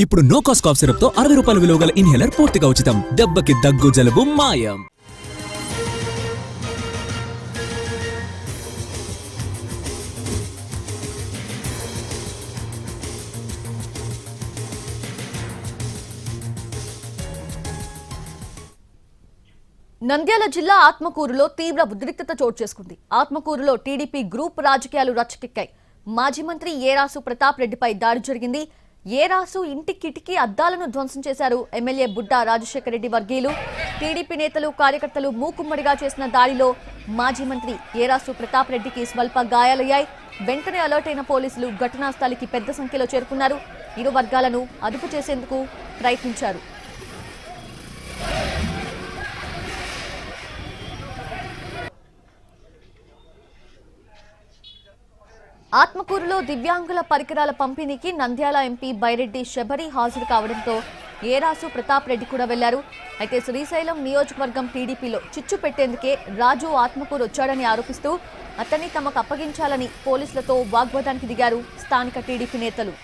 ఇప్పుడు no cost cough syrup తో 60 రూపాయల విలువ గల ఇన్హేలర్ పూర్తిగా ఉచితం. దెబ్బకి దగ్గు జలుబు మాయం. నంద్యాల జిల్లా ఆత్మకూరులో తీవ్ర ఉద్రిక్తత చోటు చేసుకుంది. ఆత్మకూరులో టీడీపీ గ్రూప్ రాజకీయాలు రచ్చకెక్కాయి. మాజీ మంత్రి ఏరాసు ప్రతాప్ రెడ్డిపై దాడి జరిగింది. ఏరాసు ఇంటి కిటికీ అద్దాలను ధ్వంసం చేశారు ఎమ్మెల్యే బుడ్డా రాజశేఖర రెడ్డి వర్గీయులు. టీడీపీ నేతలు కార్యకర్తలు మూకుమ్మడిగా చేసిన దాడిలో మాజీ మంత్రి ఏరాసు ప్రతాప్ రెడ్డికి స్వల్ప గాయాలయ్యాయి. వెంటనే అలర్ట్ అయిన పోలీసులు ఘటనా స్థలికి పెద్ద సంఖ్యలో చేరుకున్నారు. ఇరు వర్గాలను అదుపు చేసేందుకు ప్రయత్నించారు. ఆత్మకూరులో దివ్యాంగుల పరికరాల పంపిణీకి నంద్యాల ఎంపీ బైరెడ్డి శబరి హాజరు కావడంతో ఏరాసు ప్రతాప్ రెడ్డి కూడా వెళ్లారు. అయితే శ్రీశైలం నియోజకవర్గం టీడీపీలో చిచ్చు పెట్టేందుకే రాజు ఆత్మకూరు వచ్చాడని ఆరోపిస్తూ అతన్ని తమకు అప్పగించాలని పోలీసులతో వాగ్వాదానికి దిగారు స్థానిక టీడీపీ నేతలు.